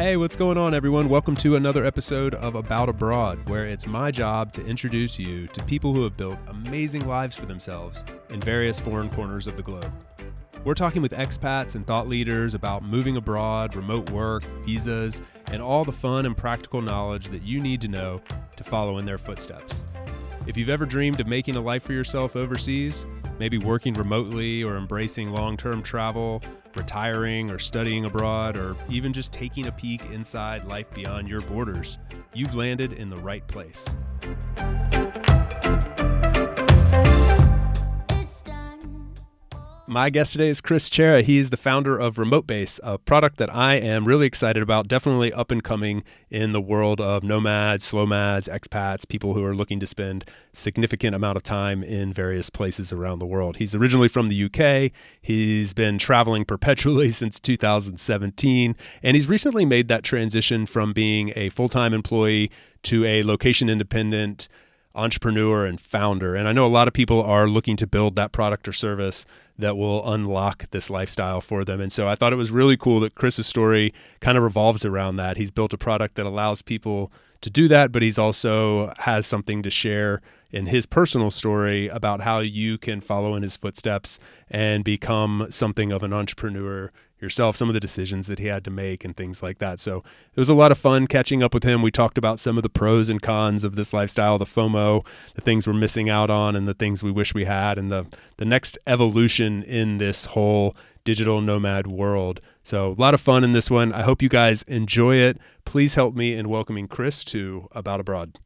Hey, what's going on, everyone? Welcome to another episode of About Abroad, where it's my job to introduce you to people who have built amazing lives for themselves in various foreign corners of the globe. We're talking with expats and thought leaders about moving abroad, remote work, visas, and all the fun and practical knowledge that you need to know to follow in their footsteps. If you've ever dreamed of making a life for yourself overseas, maybe working remotely or embracing long-term travel, retiring or studying abroad, or even just taking a peek inside life beyond your borders, you've landed in the right place. My guest today is Chris Cerra. He's the founder of RemoteBase, a product that I am really excited about, definitely up and coming in the world of nomads, slomads, expats, people who are looking to spend significant amount of time in various places around the world. He's originally from the UK. He's been traveling perpetually since 2017, and he's recently made that transition from being a full-time employee to a location-independent entrepreneur and founder. And I know a lot of people are looking to build that product or service that will unlock this lifestyle for them. And so I thought it was really cool that Chris's story kind of revolves around that. He's built a product that allows people to do that, but he's also has something to share in his personal story about how you can follow in his footsteps and become something of an entrepreneur yourself, some of the decisions that he had to make and things like that. So it was a lot of fun catching up with him. We talked about some of the pros and cons of this lifestyle, the FOMO, the things we're missing out on and the things we wish we had, and the next evolution in this whole digital nomad world. So a lot of fun in this one. I hope you guys enjoy it. Please help me in welcoming Chris to About Abroad.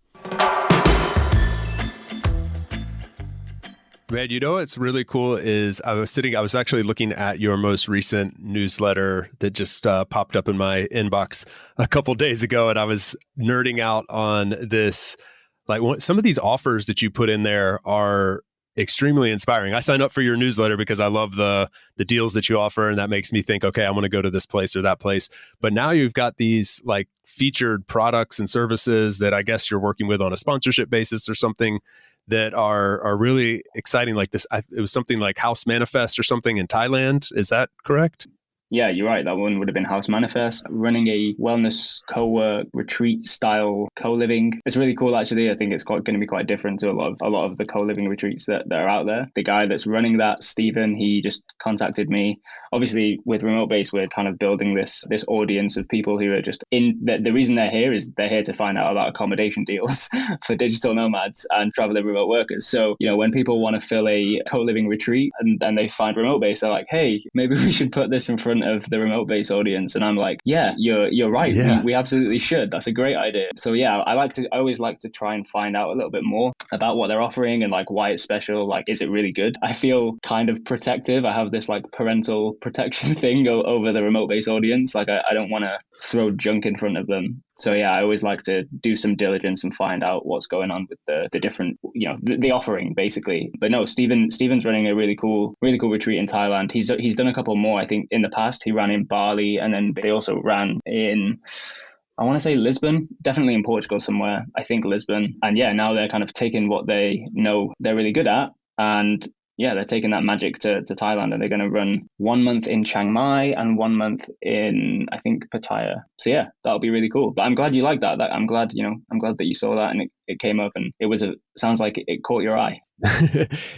Man, you know what's really cool is I was actually looking at your most recent newsletter that just popped up in my inbox a couple days ago, and I was nerding out on this. Like some of these offers that you put in there are extremely inspiring. I signed up for your newsletter because I love the deals that you offer, and that makes me think, okay, I want to go to this place or that place. But now you've got these like featured products and services that I guess you're working with on a sponsorship basis or something that are really exciting. Like this, it was something like House Manifest or something in Thailand. Is that correct? Yeah, you're right. That one would have been House Manifest, running a wellness co-work retreat style co-living. It's really cool, actually. I think it's going to be quite different to a lot of the co-living retreats that are out there. The guy that's running that, Stephen, he just contacted me. Obviously, with RemoteBase, we're kind of building this audience of people who are just in. The reason they're here is they're here to find out about accommodation deals for digital nomads and traveling remote workers. So, when people want to fill a co-living retreat and they find RemoteBase, they're like, hey, maybe we should put this in front of the RemoteBase audience. And I'm like, yeah, you're right. Yeah. We absolutely should. That's a great idea. So yeah, I always like to try and find out a little bit more about what they're offering and like why it's special. Like, is it really good? I feel kind of protective. I have this like parental protection thing over the RemoteBase audience. Like I don't want to throw junk in front of them. So yeah, I always like to do some diligence and find out what's going on with the different, the offering basically. But no, Steven's running a really cool retreat in Thailand. He's done a couple more. I think in the past he ran in Bali, and then they also ran in, I want to say Lisbon, definitely in Portugal somewhere. I think Lisbon. And yeah, now they're kind of taking what they know they're really good at, and yeah, they're taking that magic to Thailand, and they're going to run 1 month in Chiang Mai and 1 month in, I think, Pattaya. So yeah, that'll be really cool. But I'm glad you like that. I'm glad that you saw that and it came up, and sounds like it caught your eye.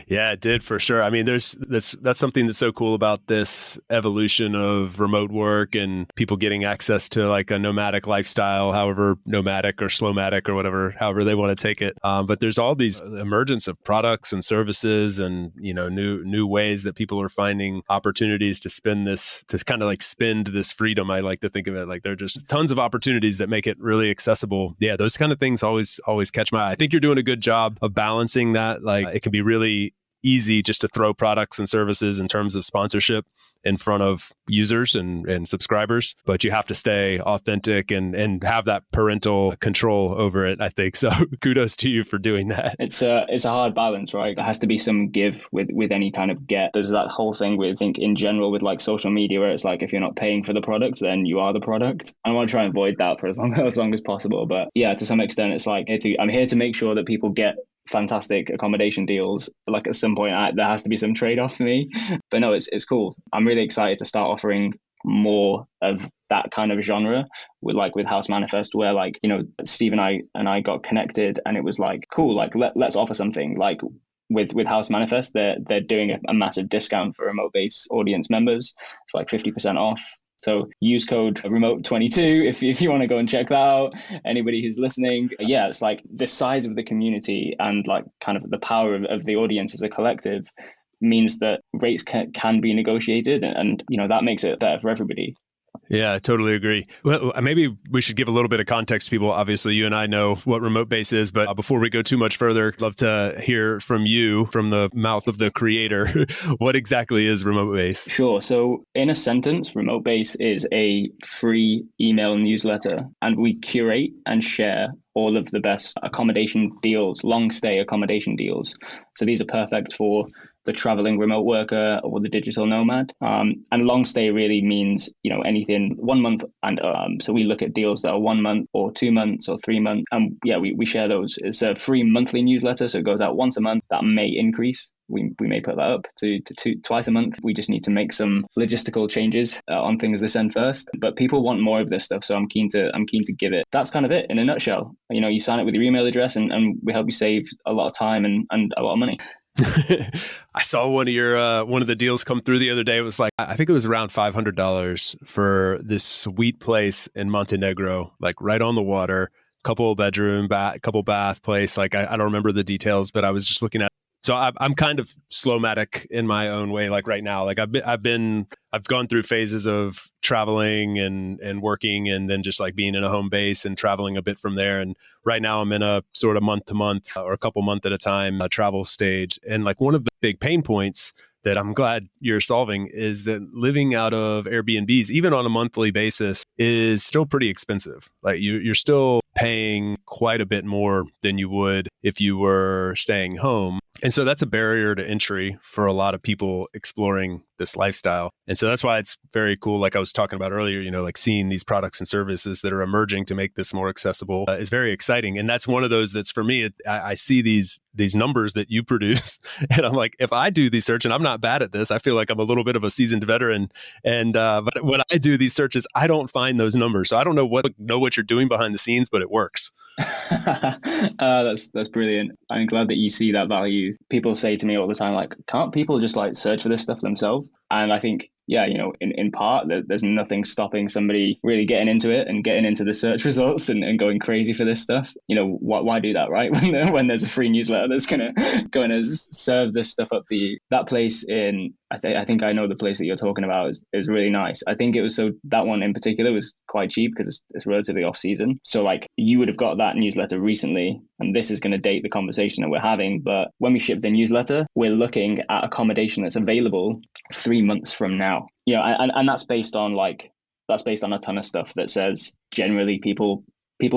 Yeah, it did for sure. I mean, that's something that's so cool about this evolution of remote work and people getting access to like a nomadic lifestyle, however nomadic or slomatic or whatever, however they want to take it. But there's all these emergence of products and services and new ways that people are finding opportunities to spend this freedom. I like to think of it like there are just tons of opportunities that make it really accessible. Yeah, those kind of things always catch my eye. I think you're doing a good job of balancing that. Like it can be really easy just to throw products and services in terms of sponsorship in front of users and subscribers, but you have to stay authentic and have that parental control over it, I think. So kudos to you for doing that. It's a hard balance, right? There has to be some give with any kind of get. There's that whole thing with, I think in general with like social media where it's like, if you're not paying for the product, then you are the product. I want to try and avoid that for as long as possible. But yeah, to some extent, it's like, I'm here to make sure that people get fantastic accommodation deals. Like at some point there has to be some trade-off for me, but no, it's cool. I'm really excited to start offering more of that kind of genre with House Manifest, where like, Steve and I got connected, and it was like, cool, like let's offer something. Like with House Manifest, they're doing a massive discount for RemoteBase audience members. It's like 50% off. So use code remote22 if you want to go and check that out. Anybody who's listening, yeah, it's like the size of the community and like kind of the power of the audience as a collective means that rates can be negotiated, and that makes it better for everybody. Yeah, I totally agree. Well, maybe we should give a little bit of context to people. Obviously, you and I know what RemoteBase is, but before we go too much further, I'd love to hear from you, from the mouth of the creator. What exactly is RemoteBase? Sure. So in a sentence, RemoteBase is a free email newsletter, and we curate and share all of the best accommodation deals, long stay accommodation deals. So these are perfect for the traveling remote worker or the digital nomad. And long stay really means, anything 1 month and so we look at deals that are 1 month or 2 months or 3 months. And yeah, we share those. It's a free monthly newsletter. So it goes out once a month. That may increase. We may put that up to twice a month. We just need to make some logistical changes on things this end first. But people want more of this stuff, so I'm keen to give it. That's kind of it in a nutshell. You sign up with your email address, and we help you save a lot of time and a lot of money. I saw one of the deals come through the other day. It was like, I think it was around $500 for this sweet place in Montenegro, like right on the water, couple bedroom, couple bath place. Like I don't remember the details, but I was just looking at. So I'm kind of slowmatic in my own way. Like right now, like I've gone through phases of traveling and working, and then just like being in a home base and traveling a bit from there. And right now I'm in a sort of month to month or a couple month at a time travel stage. And like one of the big pain points that I'm glad you're solving is that living out of Airbnbs, even on a monthly basis, is still pretty expensive. Like you're still paying quite a bit more than you would if you were staying home. And so that's a barrier to entry for a lot of people exploring this lifestyle. And so that's why it's very cool. Like I was talking about earlier, like seeing these products and services that are emerging to make this more accessible is very exciting. And that's one of those that's for me, I see these numbers that you produce and I'm like, if I do these search, and I'm not bad at this, I feel like I'm a little bit of a seasoned veteran. And but when I do these searches, I don't find those numbers. So I don't know what you're doing behind the scenes, but it works. That's brilliant. I'm glad that you see that value. People say to me all the time, like, can't people just like search for this stuff themselves? And I think, yeah, in part, there's nothing stopping somebody really getting into it and getting into the search results and going crazy for this stuff. Why do that, right? When there's a free newsletter that's going to serve this stuff up to you. That place I think I know the place that you're talking about is really nice. I think it was that one in particular was quite cheap because it's relatively off season. So like you would have got that newsletter recently, and this is going to date the conversation that we're having. But when we ship the newsletter, we're looking at accommodation that's available 3 months from now. And that's based on a ton of stuff that says generally people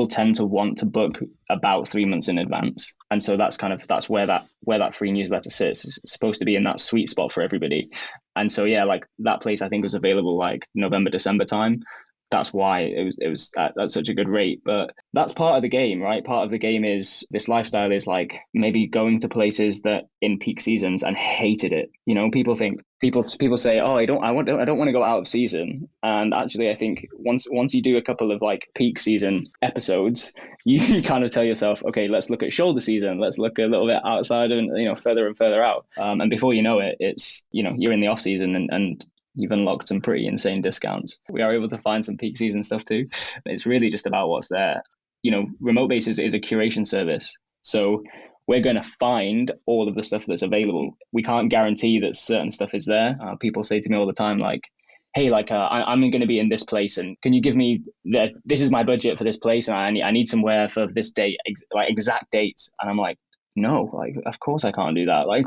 tend to want to book about 3 months in advance. And so that's where that free newsletter sits. It's supposed to be in that sweet spot for everybody. And so, yeah, like that place I think was available like November, December time. That's why it was at such a good rate. But that's part of the game, right? Part of the game is this lifestyle is like maybe going to places that in peak seasons and hated it. People say, oh, I don't want to go out of season. And actually, I think once you do a couple of like peak season episodes, you kind of tell yourself, okay, let's look at shoulder season. Let's look a little bit outside and further and further out. And before you know it, it's you're in the off season and you've unlocked some pretty insane discounts. We are able to find some peak season stuff too. It's really just about what's there. RemoteBase is a curation service. So we're going to find all of the stuff that's available. We can't guarantee that certain stuff is there. People say to me all the time, like, hey, like I'm going to be in this place, and can you give me this is my budget for this place, and I need somewhere for this date, like exact dates. And I'm like, no, like, of course I can't do that. Like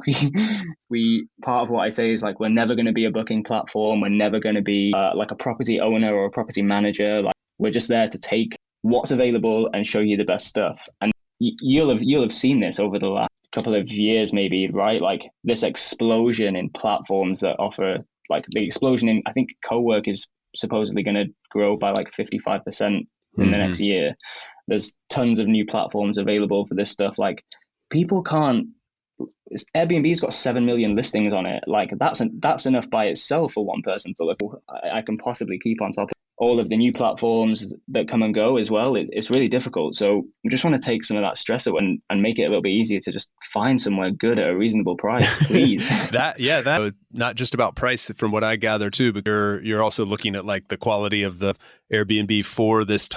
we part of what I say is like, we're never going to be a booking platform. We're never going to be like a property owner or a property manager. Like we're just there to take what's available and show you the best stuff. And you'll have seen this over the last couple of years, maybe, right? Like this explosion in platforms that offer, like the explosion in, I think co-work is supposedly going to grow by like 55% in the next year. There's tons of new platforms available for this stuff. Like people can't Airbnb's got 7 million listings on it. Like that's enough by itself for one person to look. I can possibly keep on top of all of the new platforms that come and go as well. It's really difficult. So you just want to take some of that stress away and make it a little bit easier to just find somewhere good at a reasonable price, please. that not just about price from what I gather too, but you're also looking at like the quality of the Airbnb for this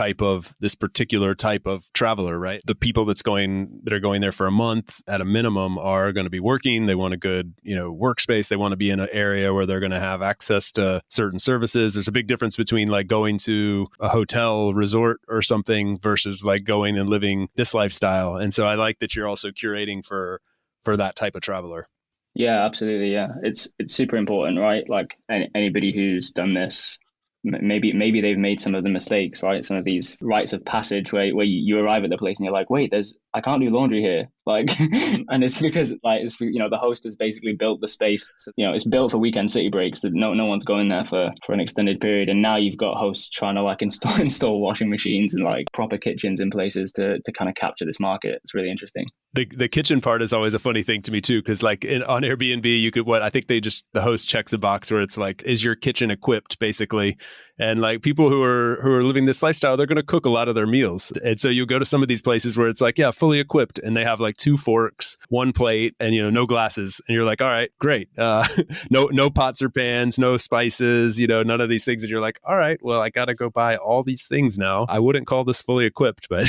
particular type of traveler, right? The people that are going there for a month at a minimum are going to be working. They want a good, workspace. They want to be in an area where they're going to have access to certain services. There's a big difference between like going to a hotel resort or something versus like going and living this lifestyle. And so I like that you're also curating for that type of traveler. Yeah, absolutely. Yeah. It's super important, right? Like anybody who's done this, maybe they've made some of the mistakes, right? Some of these rites of passage where you arrive at the place and you're like, wait, I can't do laundry here. Like, and it's because like, the host has basically built the space. So, it's built for weekend city breaks that no one's going there for an extended period. And now you've got hosts trying to like install washing machines and like proper kitchens in places to kind of capture this market. It's really interesting. The kitchen part is always a funny thing to me too, because like on Airbnb, you could I think the host checks a box where it's like, is your kitchen equipped, basically? And like people who are living this lifestyle, they're going to cook a lot of their meals. And so you go to some of these places where it's like, yeah, fully equipped, and they have like 2 forks, 1 plate, and no glasses. And you're like, all right, great. No pots or pans, no spices, none of these things. And you're like, all right, well, I got to go buy all these things now. I wouldn't call this fully equipped, but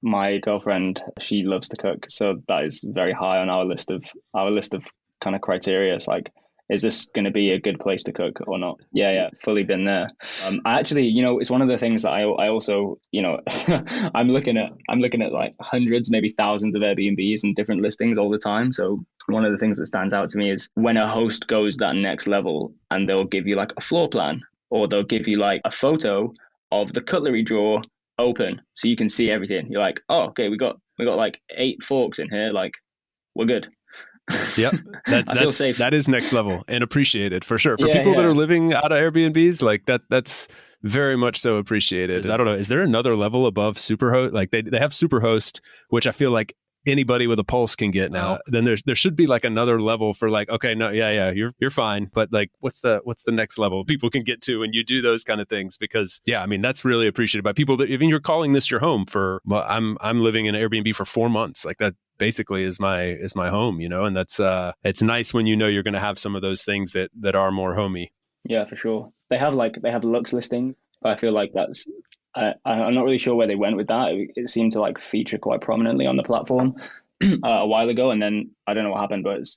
my girlfriend, she loves to cook, so that is very high on our list of kind of criteria. It's like, is this going to be a good place to cook or not? Yeah, fully been there. I actually, it's one of the things that I also, I'm looking at like hundreds, maybe thousands of Airbnbs and different listings all the time. So one of the things that stands out to me is when a host goes that next level and they'll give you like a floor plan, or they'll give you like a photo of the cutlery drawer open so you can see everything. You're like, oh, okay, we got like 8 forks in here, like we're good. Yep, that is next level and appreciated for sure. For people that are living out of Airbnbs, like that's very much so appreciated. I don't know, is there another level above Superhost? Like they have Superhost, which I feel like anybody with a pulse can get now. Then there should be like another level for like, okay, no, yeah, you're fine, but like what's the next level people can get to when you do those kind of things? Because I mean that's really appreciated by people that even you're calling this your home for. Well, I'm living in an Airbnb for 4 months, like that basically is my home, and that's it's nice when you're going to have some of those things that are more homey. Yeah, for sure. They have Lux listings, but I feel like that's I'm not really sure where they went with that. It seemed to like feature quite prominently on the platform a while ago, and then I don't know what happened. But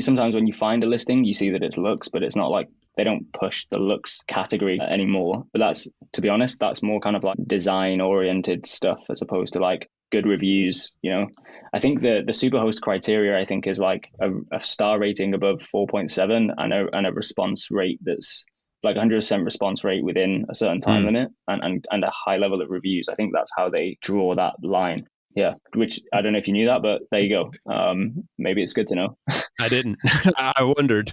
sometimes when you find a listing, you see that it's Lux, but it's not like they don't push the Lux category anymore. But that's, to be honest, that's more kind of like design oriented stuff as opposed to like good reviews. I think the Superhost criteria, I think, is like a star rating above 4.7 and a response rate that's like 100% response rate within a certain time limit and a high level of reviews. I think that's how they draw that line. Yeah, which I don't know if you knew that, but there you go. Maybe it's good to know. I didn't. I wondered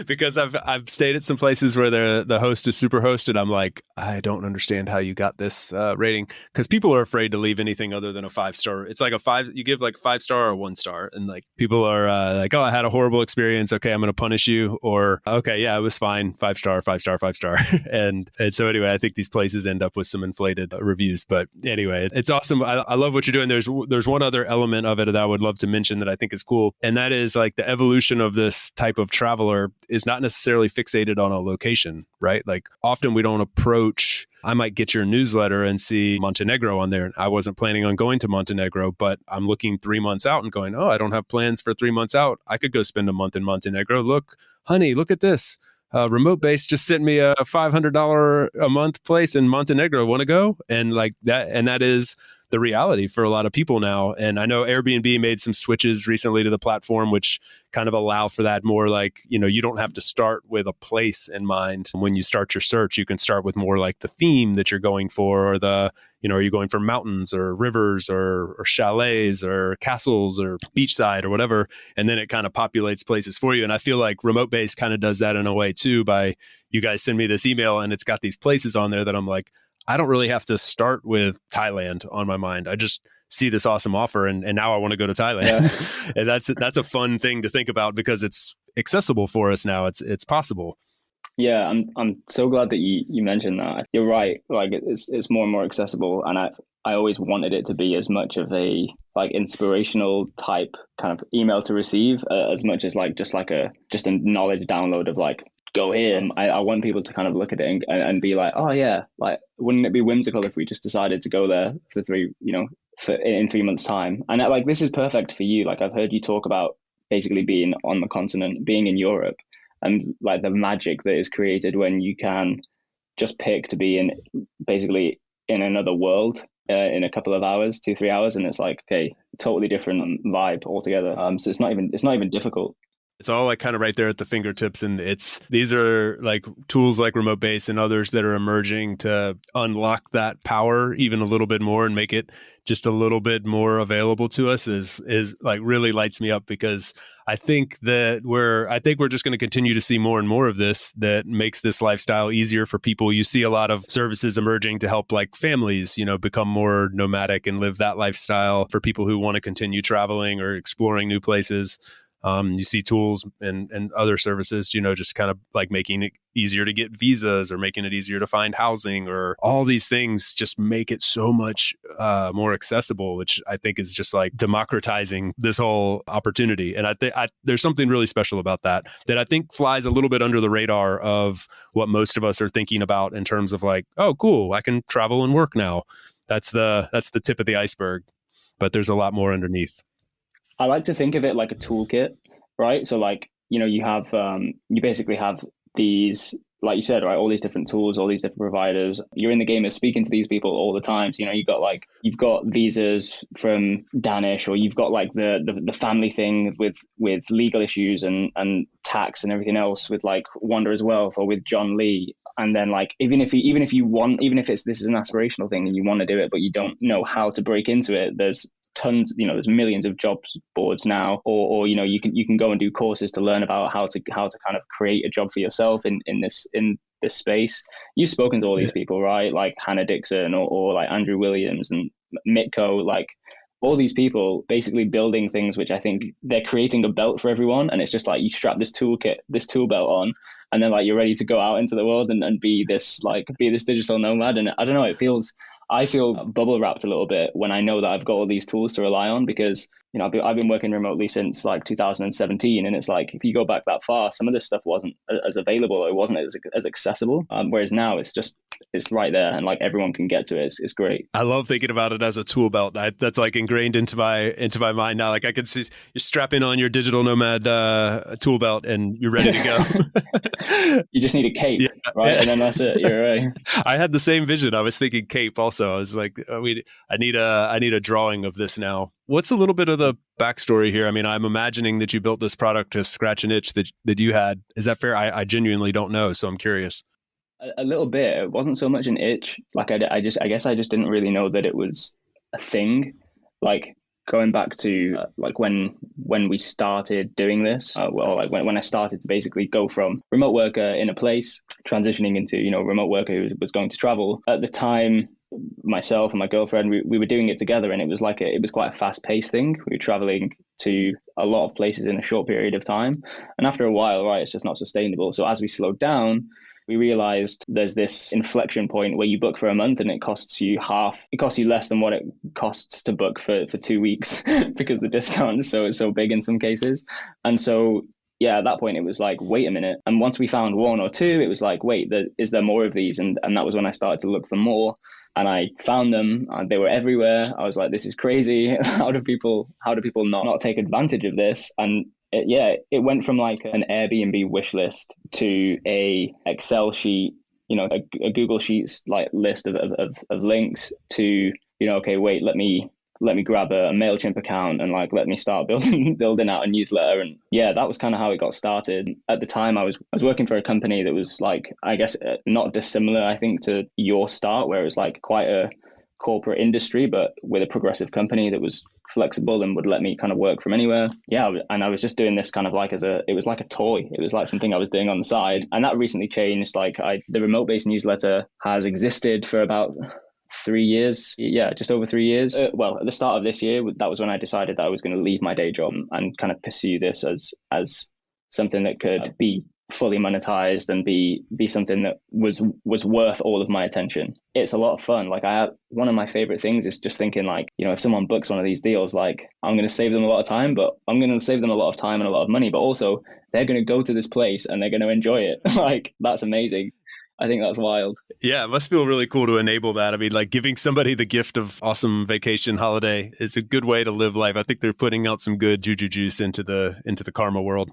because I've stayed at some places where the host is super hosted. I'm like, I don't understand how you got this rating, because people are afraid to leave anything other than a 5-star. It's like you give like 5-star or 1-star, and like people are like, oh, I had a horrible experience. Okay, I'm going to punish you, or okay, yeah, it was fine. 5-star, 5-star, 5-star, and so anyway, I think these places end up with some inflated reviews. But anyway, it's awesome. I love what you're doing. There's one other element of it that I would love to mention that I think is cool, and that is like the evolution of this type of traveler is not necessarily fixated on a location, right? Like often we don't approach, I might get your newsletter and see Montenegro on there. I wasn't planning on going to Montenegro, but I'm looking 3 months out and going, oh, I don't have plans for 3 months out. I could go spend a month in Montenegro. Look, honey, look at this. RemoteBase just sent me a $500 a month place in Montenegro. Want to go? And like that, and that is the reality for a lot of people now. And I know Airbnb made some switches recently to the platform, which kind of allow for that more like, you don't have to start with a place in mind. When you start your search, you can start with more like the theme that you're going for, or are you going for mountains or rivers or chalets or castles or beachside or whatever. And then it kind of populates places for you. And I feel like RemoteBase kind of does that in a way too, by you guys send me this email and it's got these places on there that I'm like, I don't really have to start with Thailand on my mind. I just see this awesome offer and now I want to go to Thailand. Yeah. And that's a fun thing to think about because it's accessible for us now. It's possible. Yeah, I'm so glad that you mentioned that. You're right. Like it's more and more accessible, and I always wanted it to be as much of a like inspirational type kind of email to receive as much as like just a knowledge download of like go here. And I want people to kind of look at it and be like, oh yeah, like wouldn't it be whimsical if we just decided to go there for in 3 months time? And like this is perfect for you. Like I've heard you talk about basically being on the continent, being in Europe. And like the magic that is created when you can just pick to be in basically in another world in a couple of hours, 2-3 hours, and it's like, okay, totally different vibe altogether. So it's not even difficult. It's all like kind of right there at the fingertips. And these are like tools like RemoteBase and others that are emerging to unlock that power even a little bit more and make it just a little bit more available to us is like really lights me up, because I think we're just going to continue to see more and more of this that makes this lifestyle easier for people. You see a lot of services emerging to help like families, become more nomadic and live that lifestyle for people who want to continue traveling or exploring new places. You see tools and other services, just kind of like making it easier to get visas or making it easier to find housing, or all these things just make it so much more accessible, which I think is just like democratizing this whole opportunity. And I think there's something really special about that I think flies a little bit under the radar of what most of us are thinking about in terms of like, oh, cool, I can travel and work now. That's the tip of the iceberg, but there's a lot more underneath. I like to think of it like a toolkit, right? So like, you have, you basically have these, like you said, right, all these different tools, all these different providers. You're in the game of speaking to these people all the time. So, you've got visas from Danish, or you've got like the family thing with legal issues and tax and everything else with like Wanderers Wealth or with John Lee. And then like, even if this is an aspirational thing and you want to do it, but you don't know how to break into it, there's tons, there's millions of job boards now, or you can go and do courses to learn about how to kind of create a job for yourself in this space. You've spoken to all these people, right? Like Hannah Dixon or like Andrew Williams and Mitko, like all these people basically building things, which I think they're creating a belt for everyone. And it's just like you strap this tool belt on, and then like you're ready to go out into the world and be this digital nomad. And I don't know, I feel bubble wrapped a little bit when I know that I've got all these tools to rely on, because I've been working remotely since like 2017, and it's like if you go back that far, some of this stuff wasn't as available, or it wasn't as accessible. Whereas now it's right there, and like everyone can get to it. It's great. I love thinking about it as a tool belt. That's like ingrained into my mind now. Like I can see you're strapping on your digital nomad tool belt and you're ready to go. You just need a cape, right? Yeah. And then that's it. You're right. I had the same vision. I was thinking cape also. I was like, I need a drawing of this now. What's a little bit of the backstory here? I mean, I'm imagining that you built this product to scratch an itch that you had. Is that fair? I genuinely don't know, so I'm curious. A little bit. It wasn't so much an itch. Like I guess I just didn't really know that it was a thing. Like going back to like when we started doing this, when I started to basically go from remote worker in a place, transitioning into remote worker who was going to travel. At the time, myself and my girlfriend, we were doing it together, and it was quite a fast-paced thing. We were traveling to a lot of places in a short period of time, and after a while, right, it's just not sustainable. So as we slowed down, we realized there's this inflection point where you book for a month and it costs you less than what it costs to book for 2 weeks because the discount is so big in some cases. And so at that point it was like, wait a minute. And once we found one or two, it was like, wait, is there more of these? And that was when I started to look for more, and I found them. They were everywhere. I was like, this is crazy. How do people not take advantage of this? And it went from like an Airbnb wish list to a Excel sheet, a Google Sheets like list of links to, okay, wait, let me grab a MailChimp account and like let me start building out a newsletter. And that was kind of how it got started. At the time, I was working for a company that was like, I guess not dissimilar, I think, to your start, where it was like quite a corporate industry, but with a progressive company that was flexible and would let me kind of work from anywhere. And I was just doing this kind of like it was like a toy. It was like something I was doing on the side. And that recently changed. Like the RemoteBase newsletter has existed for about 3 years. Yeah, just over 3 years. Well, at the start of this year, that was when I decided that I was going to leave my day job and kind of pursue this as something that could be fully monetized and be something that was worth all of my attention. It's a lot of fun. Like one of my favorite things is just thinking like, if someone books one of these deals, like I'm going to save them a lot of time, but I'm going to save them a lot of time and a lot of money, but also they're going to go to this place and they're going to enjoy it. Like that's amazing. I think that's wild. Yeah, it must feel really cool to enable that. I mean, like giving somebody the gift of awesome vacation holiday is a good way to live life. I think they're putting out some good juju juice into the karma world.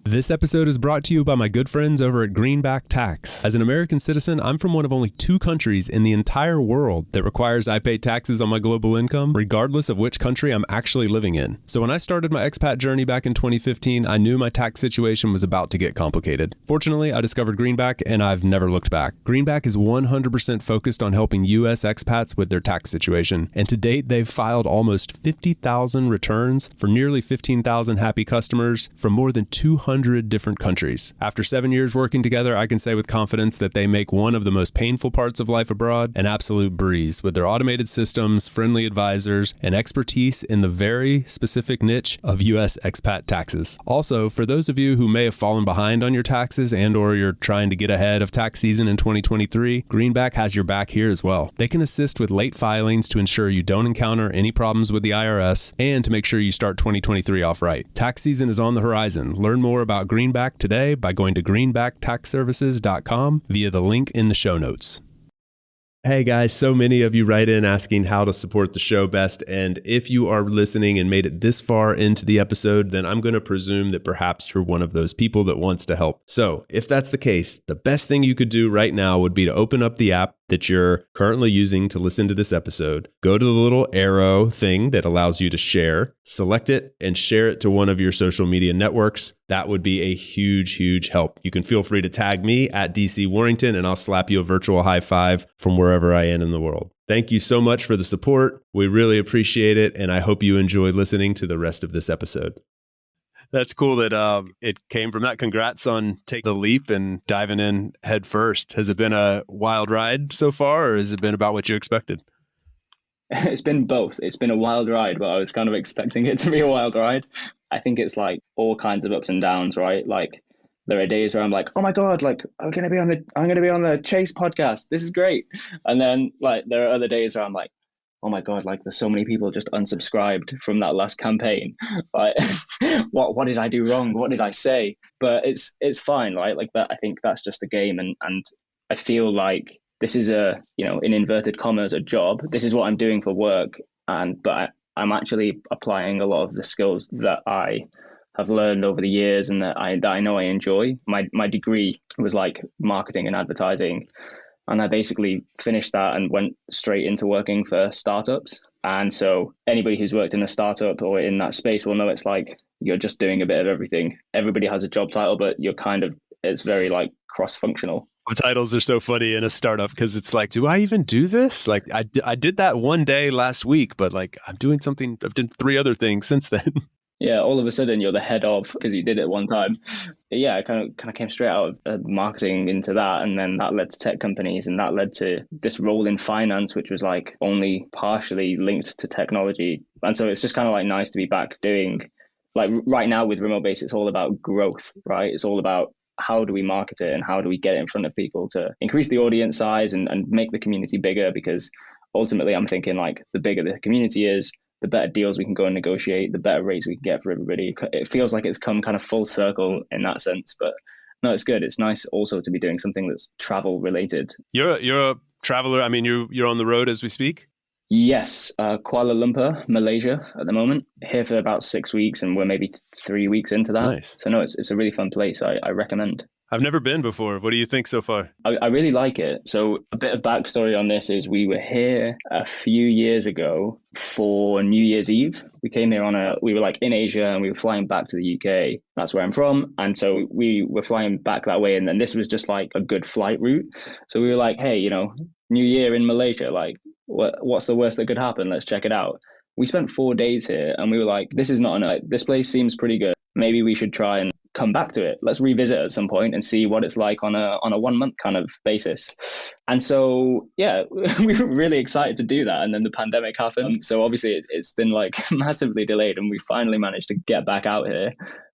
This episode is brought to you by my good friends over at Greenback Tax. As an American citizen, I'm from one of only 2 countries in the entire world that requires I pay taxes on my global income, regardless of which country I'm actually living in. So when I started my expat journey back in 2015, I knew my tax situation was about to get complicated. Fortunately, I discovered Greenback and I've never looked back. Greenback is 100% focused on helping U.S. expats with their tax situation. And to date, they've filed almost 50,000 returns for nearly 15,000 happy customers from more than 200 different countries. After 7 years working together, I can say with confidence that they make one of the most painful parts of life abroad an absolute breeze with their automated systems, friendly advisors, and expertise in the very specific niche of U.S. expat taxes. Also, for those of you who may have fallen behind on your taxes and/or you're trying to get ahead of tax season in 2023, Greenback has your back here as well. They can assist with late filings to ensure you don't encounter any problems with the IRS and to make sure you start 2023 off right. Tax season is on the horizon. Learn more about Greenback today by going to greenbacktaxservices.com via the link in the show notes. Hey guys, so many of you write in asking how to support the show best, and if you are listening and made it this far into the episode, then I'm going to presume that perhaps you're one of those people that wants to help. So if that's the case, the best thing you could do right now would be to open up the app that you're currently using to listen to this episode. Go to the little arrow thing that allows you to share, select it, and share it to one of your social media networks. That would be a huge, huge help. You can feel free to tag me at DC Warrington, and I'll slap you a virtual high five from wherever I am in the world. Thank you so much for the support. We really appreciate it, and I hope you enjoy listening to the rest of this episode. That's cool that it came from that. Congrats on taking the leap and diving in head first. Has it been a wild ride so far, or has it been about what you expected? It's been both. It's been a wild ride, but I was kind of expecting it to be a wild ride. I think it's like all kinds of ups and downs, right? Like there are days where I'm like, oh my God, like I'm going to be on the Chase podcast. This is great. And then like there are other days where I'm like, oh my God, like there's so many people just unsubscribed from that last campaign. Like, what did I do wrong? What did I say? But it's fine, right? Like that. I think that's just the game, and I feel like this is in inverted commas, a job. This is what I'm doing for work, but I'm actually applying a lot of the skills that I have learned over the years and that I know I enjoy. My degree was like marketing and advertising. And I basically finished that and went straight into working for startups. And so anybody who's worked in a startup or in that space will know it's like you're just doing a bit of everything. Everybody has a job title, but it's very like cross-functional. Titles are so funny in a startup because it's like, do I even do this? Like I did that one day last week, but like I've done 3 other things since then. Yeah, all of a sudden you're the head of because you did it one time. Yeah, I kind of came straight out of marketing into that, and then that led to tech companies, and that led to this role in finance, which was like only partially linked to technology. And so it's just kind of like nice to be back doing, like right now with RemoteBase, it's all about growth, right? It's all about how do we market it and how do we get it in front of people to increase the audience size and make the community bigger, because ultimately I'm thinking like the bigger the community is, the better deals we can go and negotiate, the better rates we can get for everybody. It feels like it's come kind of full circle in that sense, but no, it's good. It's nice also to be doing something that's travel related. You're a traveler. I mean, you're on the road as we speak. Yes, Kuala Lumpur, Malaysia at the moment. Here for about 6 weeks, and we're maybe 3 weeks into that. Nice. So no, it's a really fun place. I recommend. I've never been before. What do you think so far? I really like it. So a bit of backstory on this is we were here a few years ago for New Year's Eve. We came here we were like in Asia and we were flying back to the UK. That's where I'm from. And so we were flying back that way. And then this was just like a good flight route. So we were like, hey, New Year in Malaysia, like what's the worst that could happen? Let's check it out. We spent 4 days here and we were like, this is not enough. This place seems pretty good. Maybe we should try and come back to it. Let's revisit at some point and see what it's like on a 1 month kind of basis. And so, yeah, we were really excited to do that. And then the pandemic happened. So obviously it's been like massively delayed, and we finally managed to get back out here.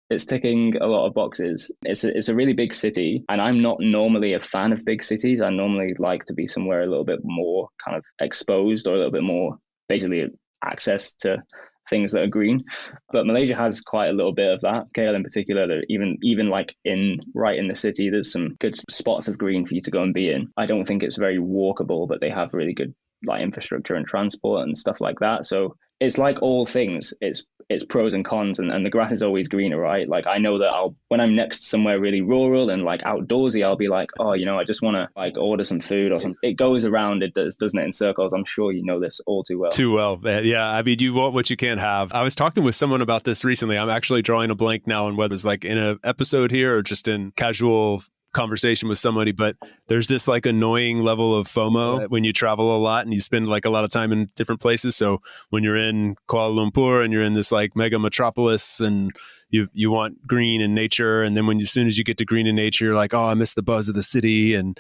It's ticking a lot of boxes. It's a really big city, and I'm not normally a fan of big cities. I normally like to be somewhere a little bit more kind of exposed, or a little bit more basically access to things that are green. But Malaysia has quite a little bit of that. KL in particular, that even like right in the city, there's some good spots of green for you to go and be in. I don't think it's very walkable, but they have really good like infrastructure and transport and stuff like that. So it's like all things, it's pros and cons, and the grass is always greener, right? Like I know that when I'm next somewhere really rural and like outdoorsy, I'll be like, oh, I just want to like order some food or something. It goes around, doesn't it, in circles. I'm sure you know this all too well. Too well, man. Yeah, I mean, you want what you can't have. I was talking with someone about this recently. I'm actually drawing a blank now on whether it's like in an episode here or just in casual conversation with somebody, but there's this like annoying level of FOMO when you travel a lot and you spend like a lot of time in different places. So when you're in Kuala Lumpur and you're in this like mega metropolis and you want green and nature, and then as soon as you get to green and nature, you're like, oh, I miss the buzz of the city, and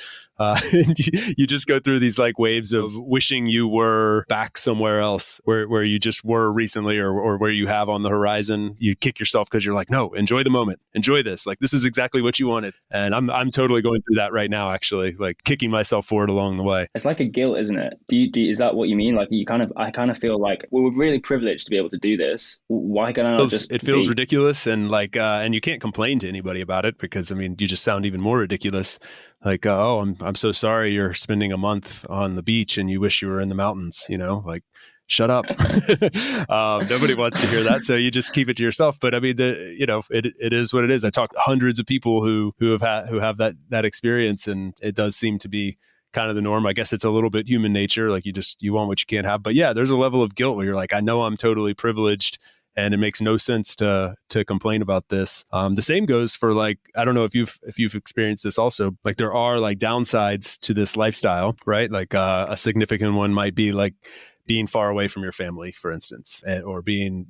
you just go through these like waves of wishing you were back somewhere else where you just were recently, or where you have on the horizon. You kick yourself because you're like, no, enjoy the moment, enjoy this. Like this is exactly what you wanted, and I'm totally going through that right now, actually, like kicking myself forward along the way. It's like a guilt, isn't it? Is that what you mean? Like I kind of feel like we're really privileged to be able to do this. Why can I not just? It feels ridiculous. And like, and you can't complain to anybody about it, because I mean, you just sound even more ridiculous. Like, oh, I'm so sorry you're spending a month on the beach and you wish you were in the mountains. Like, shut up. Nobody wants to hear that, so you just keep it to yourself. But I mean, it is what it is. I talked to hundreds of people who have that experience, and it does seem to be kind of the norm. I guess it's a little bit human nature. Like you want what you can't have. But yeah, there's a level of guilt where you're like, I know I'm totally privileged, and it makes no sense to complain about this. The same goes for like, I don't know if you've experienced this also. Like there are like downsides to this lifestyle, right? Like a significant one might be like being far away from your family, for instance, or being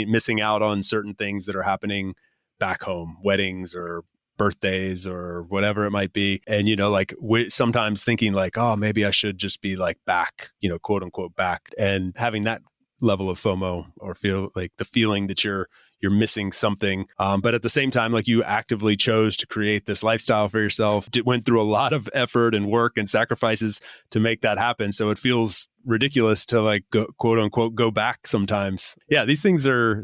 missing out on certain things that are happening back home, weddings or birthdays or whatever it might be. And, like sometimes thinking like, oh, maybe I should just be like back, quote unquote back, and having that level of FOMO, or feel like the feeling that you're missing something. But at the same time, like you actively chose to create this lifestyle for yourself, went through a lot of effort and work and sacrifices to make that happen. So it feels ridiculous to like quote unquote go back sometimes. Yeah, these things are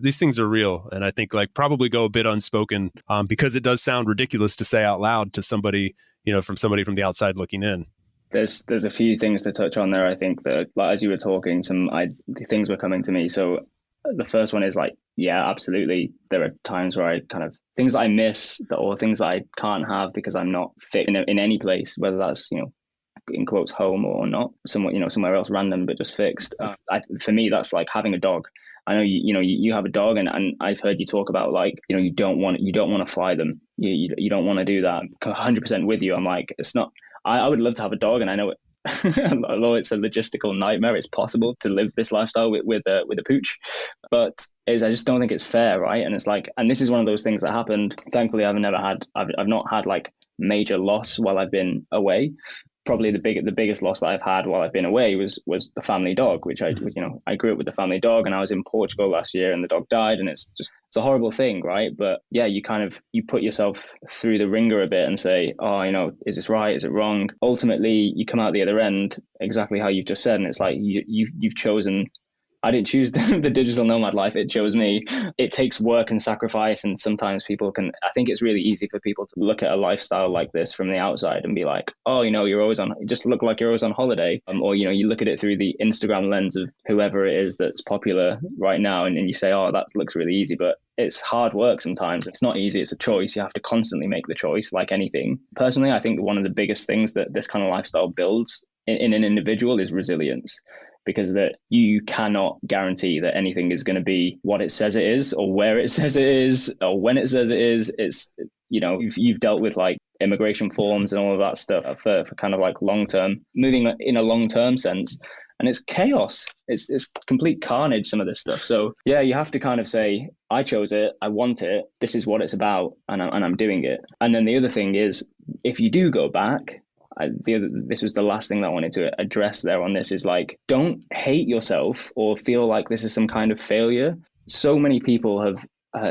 real. And I think like probably go a bit unspoken, because it does sound ridiculous to say out loud to somebody, from the outside looking in. There's a few things to touch on there. I think that, like, as you were talking, things were coming to me. So the first one is like, yeah, absolutely. There are times where I kind of things that I miss, or things that I can't have because I'm not fit in any place, whether that's in quotes home or not, somewhere else random but just fixed. For me, that's like having a dog. I know you have a dog, and I've heard you talk about like you don't want to fly them. You don't want to do that. 100% with you. I'm like, it's not. I would love to have a dog, and I know it. Although it's a logistical nightmare, it's possible to live this lifestyle with a pooch, but I just don't think it's fair, right? And it's like, and this is one of those things that happened. Thankfully, I've not had like major loss while I've been away. Probably the biggest loss that I've had while I've been away was the family dog, which I grew up with the family dog, and I was in Portugal last year and the dog died, and it's a horrible thing, right? But yeah, you put yourself through the ringer a bit and say, oh, is this right? Is it wrong? Ultimately, you come out the other end exactly how you've just said, and it's like you've chosen. I didn't choose the digital nomad life. It chose me. It takes work and sacrifice. And sometimes I think it's really easy for people to look at a lifestyle like this from the outside and be like, oh, you just look like you're always on holiday. Or, you look at it through the Instagram lens of whoever it is that's popular right now. And you say, oh, that looks really easy. But it's hard work sometimes. It's not easy. It's a choice. You have to constantly make the choice, like anything. Personally, I think one of the biggest things that this kind of lifestyle builds in an individual is resilience. Because that you cannot guarantee that anything is going to be what it says it is, or where it says it is, or when it says it is. It's, you've dealt with like immigration forms and all of that stuff for kind of like moving in a long-term sense. and it's chaos. It's complete carnage, some of this stuff. So yeah, you have to kind of say, I chose it, I want it, this is what it's about, and I'm doing it. And then the other thing is, if you do go back, this was the last thing that I wanted to address there on this, is like, don't hate yourself or feel like this is some kind of failure. So many people have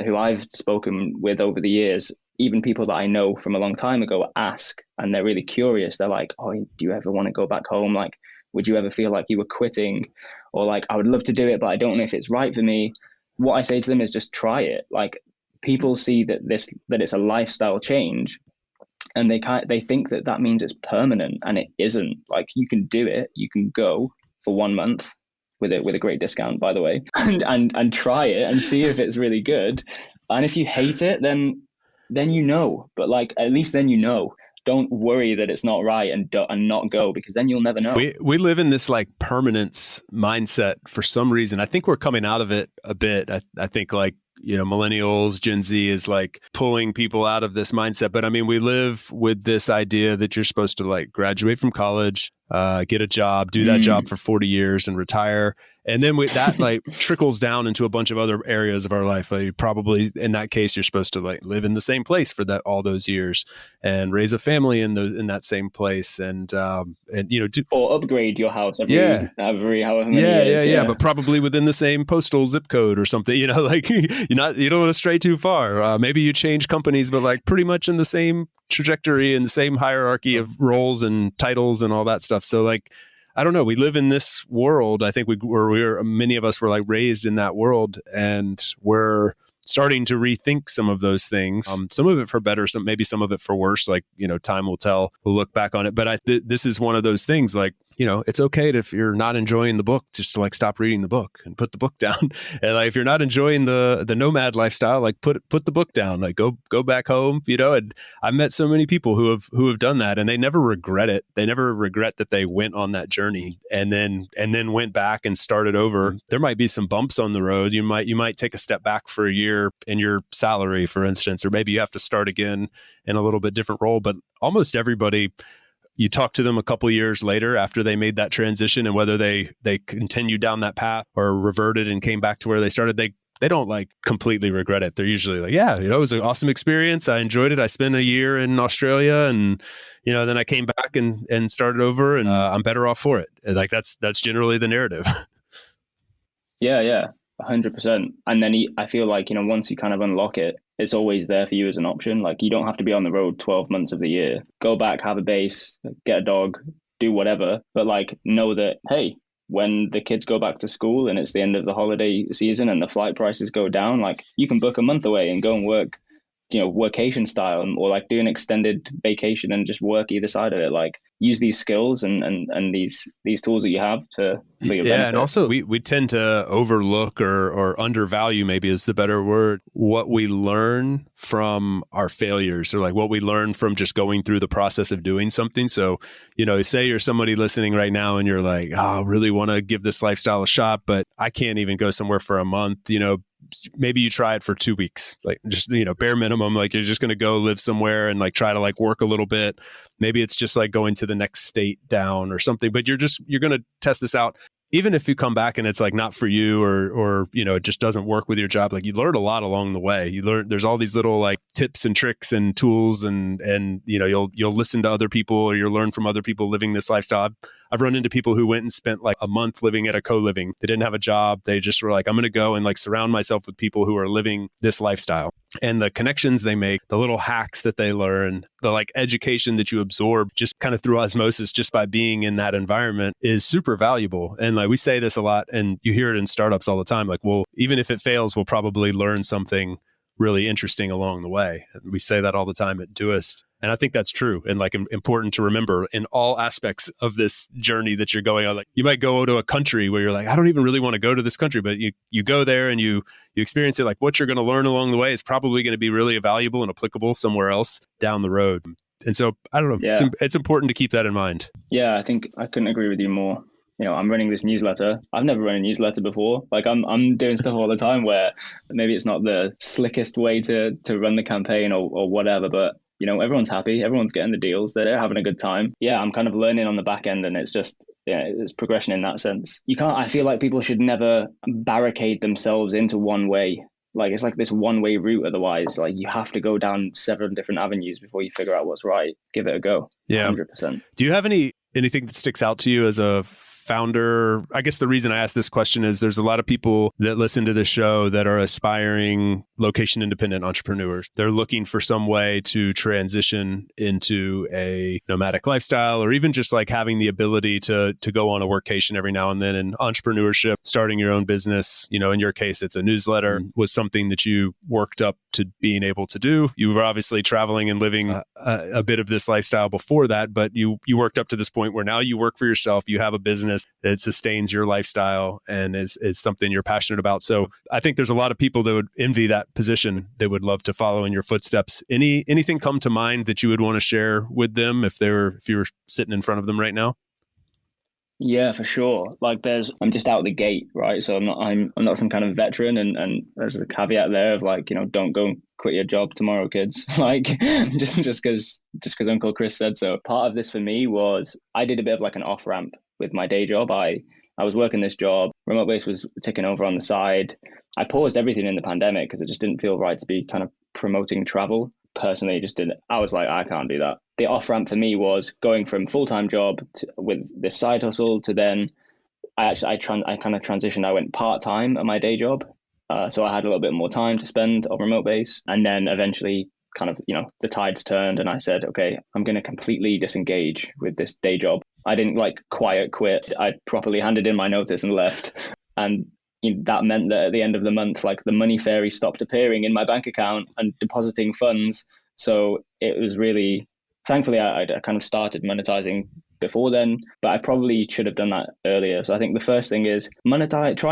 who I've spoken with over the years, even people that I know from a long time ago, ask, and they're really curious. They're like, oh, do you ever want to go back home? Like, would you ever feel like you were quitting? Or like, I would love to do it, but I don't know if it's right for me. What I say to them is just try it. Like, people see that it's a lifestyle change, and they think that means it's permanent, and it isn't. Like, you can do it. You can go for 1 month with a great discount, by the way, and try it and see if it's really good. And if you hate it, then you know. But like, at least then you know. Don't worry that it's not right and not go, because then you'll never know. We live in this like permanence mindset for some reason. I think we're coming out of it a bit. I think like, millennials, Gen Z is like pulling people out of this mindset. But I mean, we live with this idea that you're supposed to like graduate from college, get a job, do that job for 40 years and retire. And then that like trickles down into a bunch of other areas of our life. Like probably in that case, you're supposed to like live in the same place for all those years and raise a family in that same place. And or upgrade your house every however many years. Yeah. But probably within the same postal zip code or something, like you don't want to stray too far. Maybe you change companies, but like pretty much in the same trajectory and the same hierarchy of roles and titles and all that stuff. So like, I don't know. We live in this world. I think many of us were like raised in that world, and we're starting to rethink some of those things. Some of it for better, maybe some of it for worse. Like, time will tell. We'll look back on it. But this is one of those things. Like, it's okay if you're not enjoying the book, just to like stop reading the book and put the book down. And like, if you're not enjoying the nomad lifestyle, like put the book down. Like go back home. And I've met so many people who have done that, and they never regret it. They never regret that they went on that journey and then went back and started over. There might be some bumps on the road. You might take a step back for a year in your salary, for instance, or maybe you have to start again in a little bit different role. But almost everybody, you talk to them a couple of years later after they made that transition, and whether they continued down that path or reverted and came back to where they started, they don't like completely regret it. They're usually like, yeah, it was an awesome experience. I enjoyed it. I spent a year in Australia, and then I came back and started over, and I'm better off for it. Like that's generally the narrative. Yeah. 100%. And then I feel like, once you kind of unlock it, it's always there for you as an option. Like, you don't have to be on the road 12 months of the year. Go back, have a base, get a dog, do whatever. But like, know that, hey, when the kids go back to school and it's the end of the holiday season and the flight prices go down, like, you can book a month away and go and work, workation style, or like do an extended vacation and just work either side of it. Like, use these skills and these tools that you have for your benefit. And also we tend to overlook or undervalue, maybe is the better word, what we learn from our failures, or like what we learn from just going through the process of doing something. So, say you're somebody listening right now and you're like, oh, I really want to give this lifestyle a shot, but I can't even go somewhere for a month. Maybe you try it for 2 weeks, like just, bare minimum, like you're just going to go live somewhere and like try to like work a little bit. Maybe it's just like going to the next state down or something, but you're going to test this out. Even if you come back and it's like not for you, or it just doesn't work with your job, like you learn a lot along the way. You learn there's all these little like tips and tricks and tools, and you'll listen to other people, or you'll learn from other people living this lifestyle. I've run into people who went and spent like a month living at a co-living. They didn't have a job. They just were like, I'm going to go and like surround myself with people who are living this lifestyle. And the connections they make, the little hacks that they learn, the like education that you absorb just kind of through osmosis, just by being in that environment, is super valuable. And like we say this a lot, and you hear it in startups all the time, like, well, even if it fails, we'll probably learn something really interesting along the way. And we say that all the time at Doist. And I think that's true, and like important to remember in all aspects of this journey that you're going on. Like, you might go to a country where you're like, I don't even really want to go to this country, but you go there and you experience it. Like, what you're going to learn along the way is probably going to be really valuable and applicable somewhere else down the road. And so, I don't know, it's important to keep that in mind. Yeah, I think I couldn't agree with you more. I'm running this newsletter. I've never run a newsletter before. Like, I'm doing stuff all the time where maybe it's not the slickest way to run the campaign or whatever, but everyone's happy. Everyone's getting the deals. They're having a good time. Yeah, I'm kind of learning on the back end, and it's yeah, it's progression in that sense. I feel like people should never barricade themselves into one way. Like it's like this one way route. Otherwise, like you have to go down several different avenues before you figure out what's right. Give it a go. Yeah. 100%. Do you have anything that sticks out to you as a founder? I guess the reason I ask this question is there's a lot of people that listen to this show that are aspiring location independent entrepreneurs. They're looking for some way to transition into a nomadic lifestyle, or even just like having the ability to go on a workation every now and then. And entrepreneurship, starting your own business, you know, in your case, it's a newsletter, was something that you worked up to being able to do. You were obviously traveling and living a bit of this lifestyle before that, but you worked up to this point where now you work for yourself, you have a business that sustains your lifestyle and is something you're passionate about. So I think there's a lot of people that would envy that position. They would love to follow in your footsteps. Anything come to mind that you would want to share with them if you were sitting in front of them right now? Yeah, for sure. Like I'm just out the gate, right? So I'm not some kind of veteran, and there's the caveat there of like, you know, don't go and quit your job tomorrow, kids. Like just because Uncle Chris said so. Part of this for me was I did a bit of like an off ramp with my day job. I was working this job. RemoteBase was ticking over on the side. I paused everything in the pandemic because it just didn't feel right to be kind of promoting travel. Personally, it just didn't. I was like, I can't do that. The off ramp for me was going from full-time job with this side hustle to then I kind of transitioned. I went part-time at my day job. So I had a little bit more time to spend on RemoteBase, and then eventually kind of, you know, the tides turned and I said, okay, I'm going to completely disengage with this day job. I didn't like quiet quit. I properly handed in my notice and left. And that meant that at the end of the month, like the money fairy stopped appearing in my bank account and depositing funds. So it was really, thankfully, I kind of started monetizing before then, but I probably should have done that earlier. So I think the first thing is try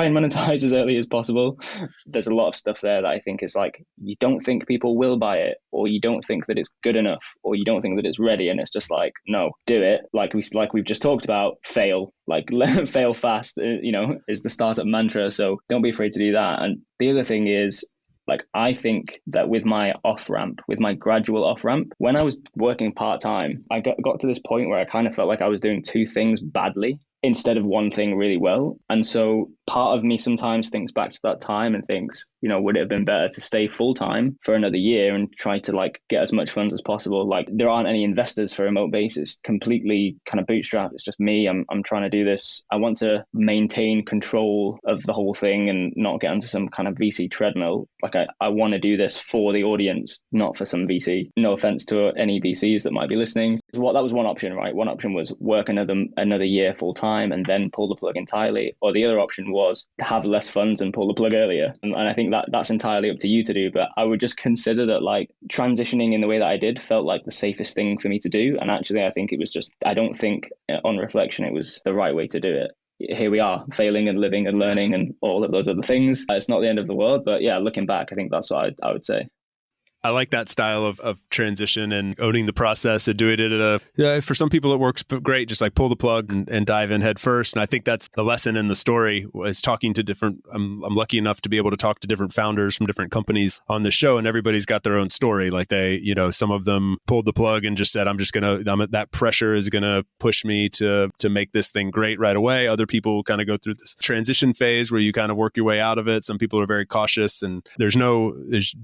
and monetize as early as possible. There's a lot of stuff there that I think is like, you don't think people will buy it, or you don't think that it's good enough, or you don't think that it's ready. And it's just like, no, do it. Like we've just talked about, fail, like fail fast, you know, is the startup mantra. So don't be afraid to do that. And the other thing is, like, I think that with my off-ramp, with my gradual off-ramp, when I was working part-time, I got to this point where I kind of felt like I was doing two things badly instead of one thing really well. And so part of me sometimes thinks back to that time and thinks, you know, would it have been better to stay full-time for another year and try to like get as much funds as possible? Like there aren't any investors for RemoteBase. It's completely kind of bootstrapped. It's just me. I'm trying to do this. I want to maintain control of the whole thing and not get onto some kind of VC treadmill. Like I want to do this for the audience, not for some VC. No offense to any VCs that might be listening. That was one option, right? One option was work another year full-time and then pull the plug entirely. Or the other option was have less funds and pull the plug earlier. And I think that's entirely up to you to do. But I would just consider that like transitioning in the way that I did felt like the safest thing for me to do. And actually, I think it was just, I don't think on reflection, it was the right way to do it. Here we are, failing and living and learning and all of those other things. It's not the end of the world. But yeah, looking back, I think that's what I would say. I like that style of transition and owning the process and doing it for some people it works great, just like pull the plug and dive in head first. And I think that's the lesson in the story, is talking to I'm lucky enough to be able to talk to different founders from different companies on the show, and everybody's got their own story. Like they, you know, some of them pulled the plug and just said, that pressure is going to push me to make this thing great right away. Other people kind of go through this transition phase where you kind of work your way out of it. Some people are very cautious, and there's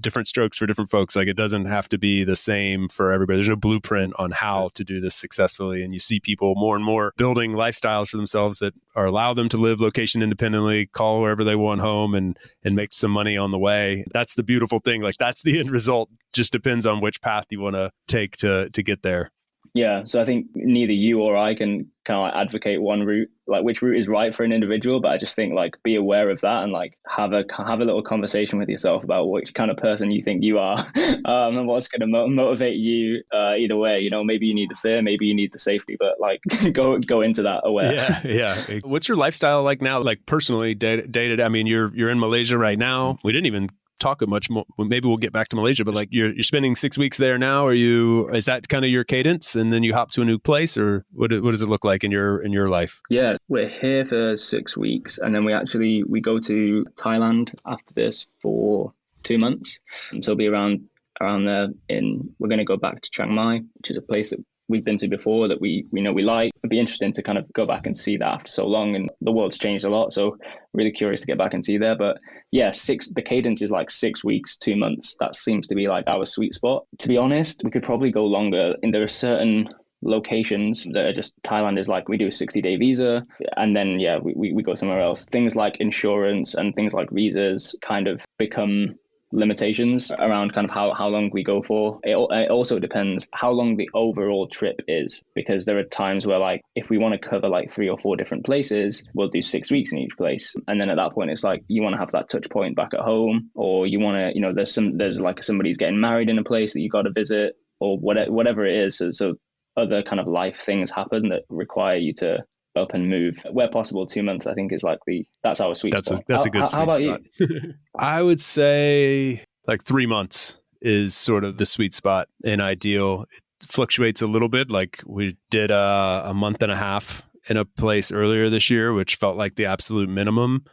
different strokes for different folks. Like it doesn't have to be the same for everybody. There's no blueprint on how to do this successfully. And you see people more and more building lifestyles for themselves that allow them to live location independently, call wherever they want home, and make some money on the way. That's the beautiful thing. Like that's the end result. Just depends on which path you want to take to get there. Yeah, so I think neither you or I can kind of like advocate one route, like which route is right for an individual. But I just think like be aware of that and like have a little conversation with yourself about which kind of person you think you are, and what's going to motivate you. Either way, you know, maybe you need the fear, maybe you need the safety, but like go into that aware. Yeah. What's your lifestyle like now? Like personally, day to day. I mean, you're in Malaysia right now. We didn't even talk much more. Maybe we'll get back to Malaysia, but like you're spending 6 weeks there now. Is that kind of your cadence, and then you hop to a new place, or what does it look like in your life? Yeah, we're here for 6 weeks, and then we go to Thailand after this for 2 months, and so we'll be around there. We're going to go back to Chiang Mai, which is a place that we've been to before that we know we like. It'd be interesting to kind of go back and see that after so long, and the world's changed a lot. So really curious to get back and see there. But yeah, the cadence is like 6 weeks, 2 months. That seems to be like our sweet spot. To be honest, we could probably go longer. And there are certain locations that are just, Thailand is like, we do a 60-day visa and then we go somewhere else. Things like insurance and things like visas kind of become limitations around kind of how long we go for. It also depends how long the overall trip is, because there are times where like if we want to cover like 3 or 4 different places, we'll do 6 weeks in each place, and then at that point it's like you want to have that touch point back at home, or you want to, there's like somebody's getting married in a place that you got to visit, or whatever it is. So other kind of life things happen that require you to up and move. Where possible, 2 months I think is like that's our sweet spot. That's a good sweet spot. You? I would say like 3 months is sort of the sweet spot and ideal. It fluctuates a little bit. Like we did a month and a half in a place earlier this year, which felt like the absolute minimum.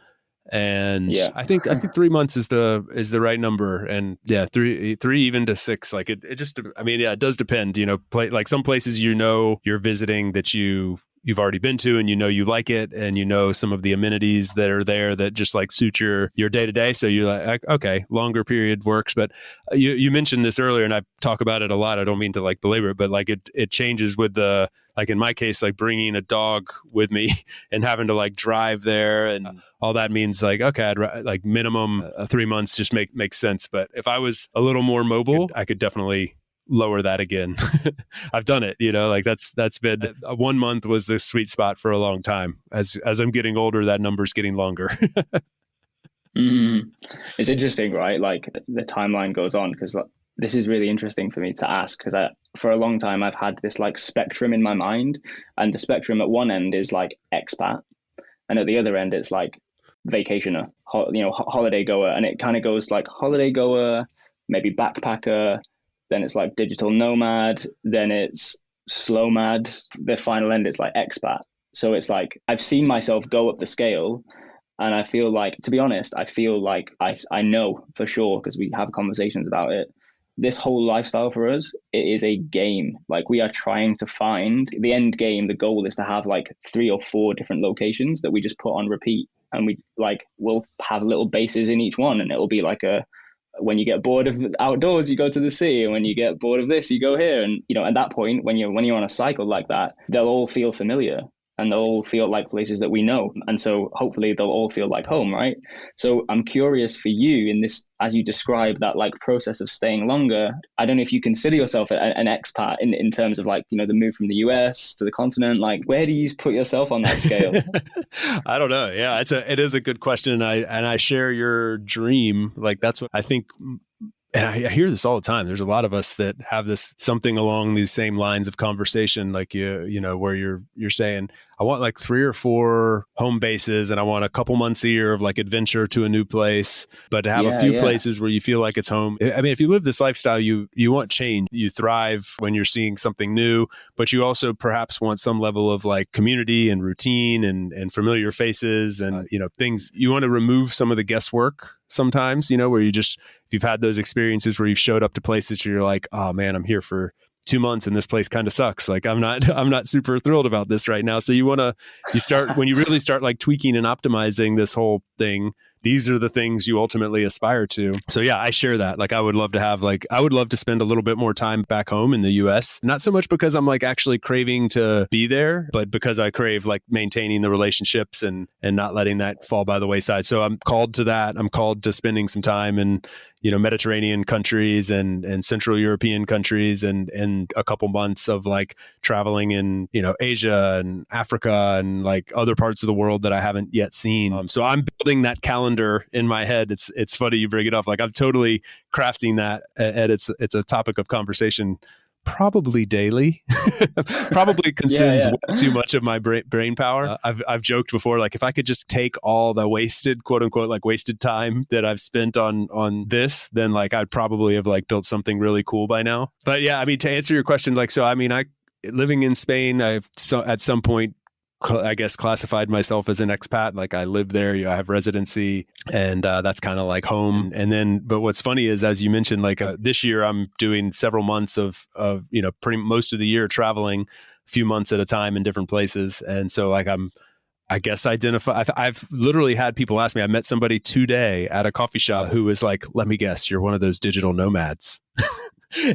And I think 3 months is the right number. And yeah, three even to 6. Like it just, I mean, yeah, it does depend, like some places, you're visiting that you've already been to and you like it, and some of the amenities that are there that just like suit your day to day. So you're like, okay, longer period works. But you mentioned this earlier, and I talk about it a lot. I don't mean to like belabor it, but like it changes with like in my case, like bringing a dog with me and having to like drive there, and all that means like, okay, I'd like minimum 3 months just makes sense. But if I was a little more mobile, I could definitely lower that again. I've done it, like that's been 1 month was the sweet spot for a long time. As I'm getting older, that number's getting longer. It's interesting, right? Like the timeline goes on, because this is really interesting for me to ask, because for a long time I've had this like spectrum in my mind, and the spectrum at one end is like expat, and at the other end it's like vacationer, holiday goer, and it kind of goes like holiday goer, maybe backpacker, then it's like digital nomad, then it's slomad. The final end, it's like expat. So it's like I've seen myself go up the scale, and I feel like, to be honest, I know for sure, because we have conversations about it, this whole lifestyle for us, it is a game. Like we are trying to find the end game. The goal is to have like 3 or 4 different locations that we just put on repeat, and we'll have little bases in each one, and it'll be like when you get bored of outdoors, you go to the sea, and when you get bored of this, you go here. And at that point, when you're on a cycle like that, they'll all feel familiar, and they'll all feel like places that we know, and so hopefully they'll all feel like home, right? So I'm curious for you in this, as you describe that like process of staying longer. I don't know if you consider yourself an expat in terms of like the move from the US to the continent. Like where do you put yourself on that scale? I don't know. Yeah, it is a good question, and I share your dream. Like that's what I think. And I hear this all the time. There's a lot of us that have this something along these same lines of conversation, like where you're saying, I want like 3 or 4 home bases, and I want a couple months a year of like adventure to a new place, but to have a few places where you feel like it's home. I mean, if you live this lifestyle, you want change. You thrive when you're seeing something new, but you also perhaps want some level of like community and routine and familiar faces and things. You want to remove some of the guesswork sometimes, where if you've had those experiences where you've showed up to places where you're like, oh man, I'm here for 2 months and this place kind of sucks. Like I'm not super thrilled about this right now. So when you really start like tweaking and optimizing this whole thing, these are the things you ultimately aspire to. So yeah, I share that. Like I would love to spend a little bit more time back home in the US. Not so much because I'm like actually craving to be there, but because I crave like maintaining the relationships and not letting that fall by the wayside. So I'm called to that. I'm called to spending some time in Mediterranean countries and Central European countries and a couple months of like traveling in, Asia and Africa and like other parts of the world that I haven't yet seen. So I'm building that calendar in my head. It's funny you bring it up. Like I'm totally crafting that, and it's a topic of conversation probably daily. Probably consumes way too much of my brain power. I've joked before, like if I could just take all the wasted, quote unquote, like wasted time that I've spent on this, then like I'd probably have like built something really cool by now. But yeah, I mean, to answer your question, like, so I mean, living in Spain, at some point I guess classified myself as an expat. Like I live there, I have residency, and that's kind of like home. And then, but what's funny is, as you mentioned, like this year I'm doing several months of pretty most of the year traveling, a few months at a time in different places. And so like I guess I've literally had people ask me. I met somebody today at a coffee shop who was like, "Let me guess, you're one of those digital nomads."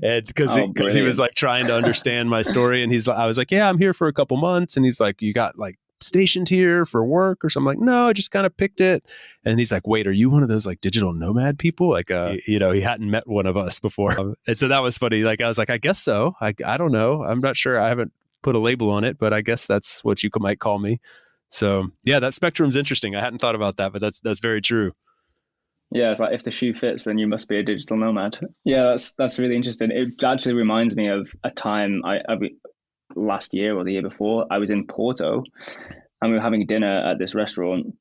And because he was like trying to understand my story, and I was like, "Yeah, I'm here for a couple months," and he's like, "You got like stationed here for work or something?" I'm like, "No, I just kind of picked it." And he's like, "Wait, are you one of those like digital nomad people?" Like, he hadn't met one of us before, and so that was funny. Like, I was like, "I guess so. I don't know. I'm not sure. I haven't put a label on it, but I guess that's what you might call me." So yeah, that spectrum's interesting. I hadn't thought about that, but that's very true. Yeah, it's like if the shoe fits, then you must be a digital nomad. Yeah, that's really interesting. It actually reminds me of a time I last year or the year before, I was in Porto and we were having dinner at this restaurant.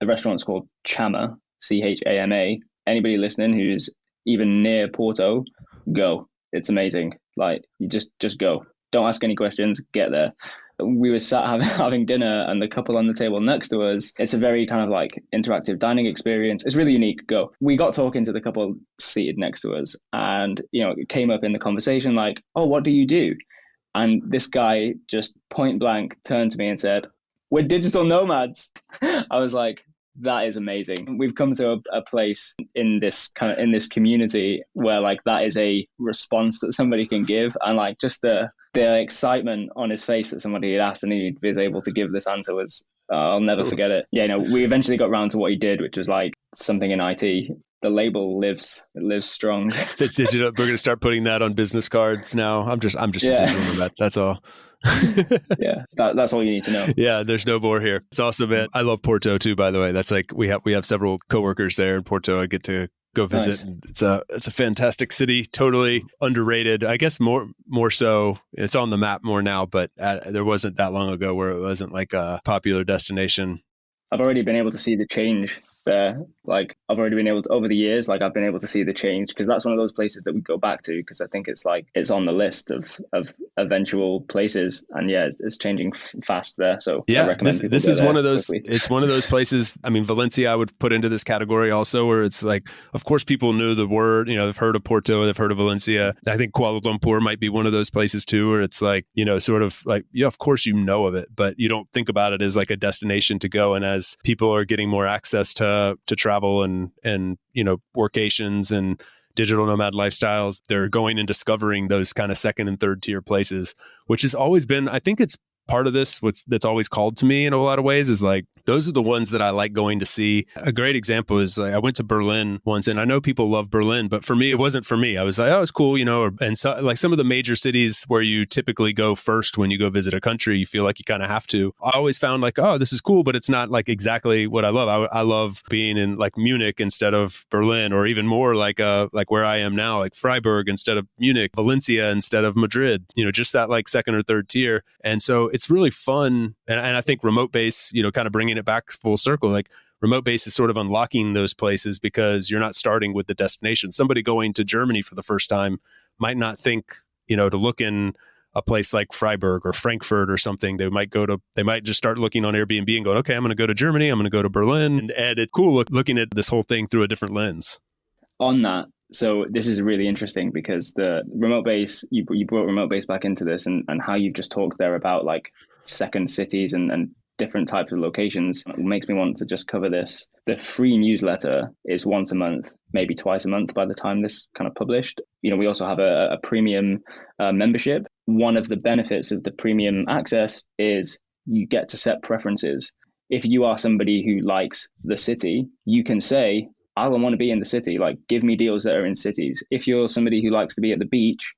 The restaurant's called Chama, Chama. Anybody listening who's even near Porto, go. It's amazing. Like you just go. Don't ask any questions, get there. We were sat having dinner, and the couple on the table next to us, it's a very kind of like interactive dining experience. It's really unique. Go. We got talking to the couple seated next to us, and it came up in the conversation like, "Oh, what do you do?" And this guy just point blank turned to me and said, "We're digital nomads." I was like, that is amazing. We've come to a place in this community where like that is a response that somebody can give, and like just the excitement on his face that somebody had asked and he was able to give this answer was, I'll never forget it. Yeah, we eventually got round to what he did, which was like something in IT. The label lives strong. The digital, we're going to start putting that on business cards now. I'm just a digital nomad. That's all. Yeah, that's all you need to know. Yeah, there's no more here. It's awesome, man. I love Porto too, by the way. That's like we have several coworkers there in Porto. I get to go visit. Nice. It's a fantastic city, totally underrated. I guess more so. It's on the map more now, but there wasn't that long ago where it wasn't like a popular destination. I've already been able to see the change there. Like I've already been able to, over the years, like I've been able to see the change, because that's one of those places that we go back to, because I think it's like it's on the list of eventual places, and yeah, it's changing fast there. So yeah, I recommend this is one of those quickly. It's one of those places. I mean, Valencia I would put into this category also, where it's like, of course people knew the word, they've heard of Porto, they've heard of Valencia. I think Kuala Lumpur might be one of those places too, where it's like, sort of like, yeah, of course you know of it, but you don't think about it as like a destination to go. And as people are getting more access to travel and workations and digital nomad lifestyles, they're going and discovering those kind of second and third tier places, which has always been, I think it's part of this, that's always called to me in a lot of ways, is like, those are the ones that I like going to see. A great example is like, I went to Berlin once, and I know people love Berlin, but for me, it wasn't for me. I was like, oh, it's cool, and so like some of the major cities where you typically go first when you go visit a country, you feel like you kind of have to. I always found like, oh, this is cool, but it's not like exactly what I love. I love being in like Munich instead of Berlin, or even more like where I am now, like Freiburg instead of Munich, Valencia instead of Madrid, just that like second or third tier. And so it's really fun. And I think RemoteBase, kind of bringing it back full circle, like RemoteBase is sort of unlocking those places, because you're not starting with the destination. Somebody going to Germany for the first time might not think, to look in a place like Freiburg or Frankfurt or something. They might just start looking on Airbnb and going, okay, I'm going to go to Germany, I'm going to go to Berlin. And it's cool looking at this whole thing through a different lens. On that, so this is really interesting, because the RemoteBase, you brought RemoteBase back into this, and how you've just talked there about like second cities and different types of locations, it makes me want to just cover this. The free newsletter is once a month, maybe twice a month by the time this kind of published. We also have a premium membership. One of the benefits of the premium access is you get to set preferences. If you are somebody who likes the city, you can say, I don't want to be in the city, like give me deals that are in cities. If you're somebody who likes to be at the beach,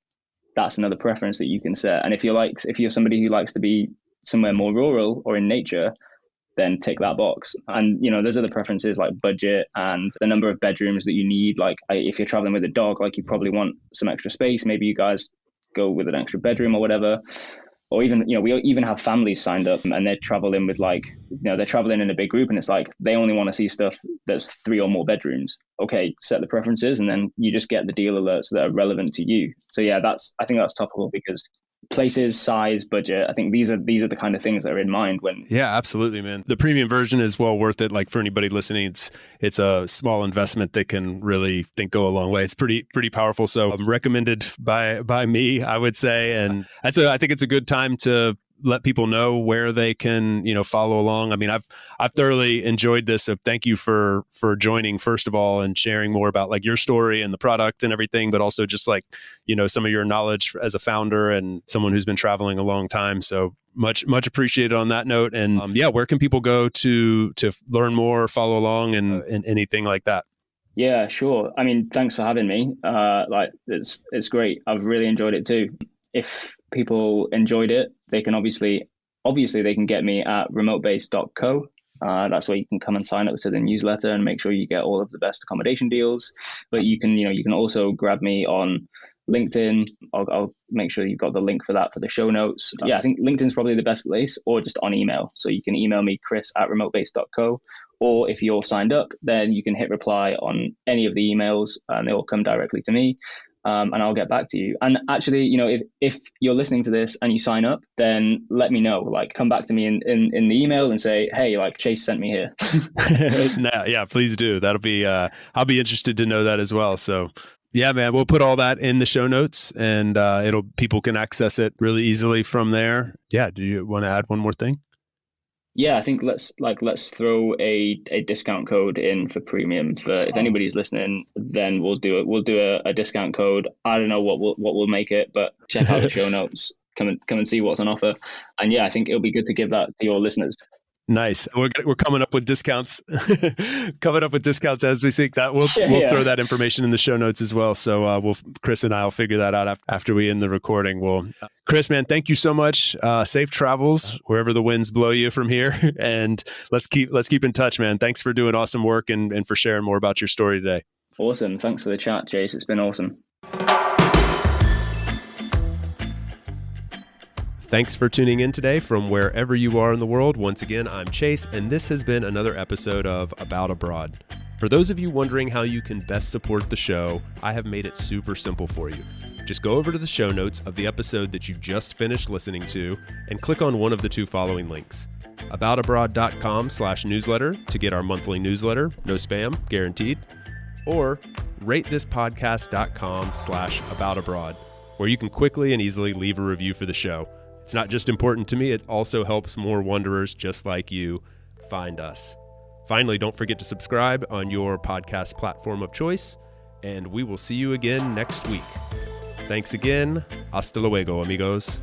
that's another preference that you can set. And if you're somebody who likes to be somewhere more rural or in nature, then tick that box. And there's other preferences like budget and the number of bedrooms that you need. Like if you're traveling with a dog, like you probably want some extra space. Maybe you guys go with an extra bedroom or whatever. Or even, we even have families signed up, and they're traveling with they're traveling in a big group, and it's like they only want to see stuff that's 3 or more bedrooms. Okay, set the preferences, and then you just get the deal alerts that are relevant to you. So yeah, I think that's topical, because places, size, budget. I think these are the kind of things that are in mind when. Yeah, absolutely, man. The premium version is well worth it. Like for anybody listening, it's a small investment that can really go a long way. It's pretty powerful. So recommended by me, I would say. And I think it's a good time to let people know where they can, follow along. I mean, I've thoroughly enjoyed this. So thank you for joining, first of all, and sharing more about like your story and the product and everything, but also just like, some of your knowledge as a founder and someone who's been traveling a long time. So much appreciated on that note. And where can people go to learn more, follow along and anything like that? Yeah, sure. I mean, thanks for having me. It's great. I've really enjoyed it too. If people enjoyed it, they can obviously they can get me at remotebase.co. That's where you can come and sign up to the newsletter and make sure you get all of the best accommodation deals. But you can also grab me on LinkedIn. I'll make sure you've got the link for that for the show notes. Yeah, I think LinkedIn's probably the best place, or just on email. So you can email me, chris@remotebase.co. Or if you're signed up, then you can hit reply on any of the emails and they will come directly to me. And I'll get back to you. And actually, if you're listening to this and you sign up, then let me know. Like, come back to me in the email and say, hey, like Chase sent me here. Yeah, please do. That'll be. I'll be interested to know that as well. So, yeah, man, we'll put all that in the show notes, and people can access it really easily from there. Yeah. Do you want to add one more thing? Yeah, I think let's throw a discount code in for premium. For if anybody's listening, then we'll do it. We'll do a discount code. I don't know what will make it, but check out the show notes. Come and see what's on offer. And yeah, I think it'll be good to give that to your listeners. Nice. We're coming up with discounts. As we speak. That we'll throw that information in the show notes as well. So Chris and I will figure that out after we end the recording. Well, Chris, man, thank you so much. Safe travels wherever the winds blow you from here, and let's keep in touch, man. Thanks for doing awesome work and for sharing more about your story today. Awesome. Thanks for the chat, Chase. It's been awesome. Thanks for tuning in today from wherever you are in the world. Once again, I'm Chase, and this has been another episode of About Abroad. For those of you wondering how you can best support the show, I have made it super simple for you. Just go over to the show notes of the episode that you just finished listening to and click on one of the two following links. aboutabroad.com/newsletter to get our monthly newsletter, no spam, guaranteed, or ratethispodcast.com/aboutabroad, where you can quickly and easily leave a review for the show. It's not just important to me, it also helps more wanderers just like you find us. Finally, don't forget to subscribe on your podcast platform of choice, and we will see you again next week. Thanks again. Hasta luego, amigos.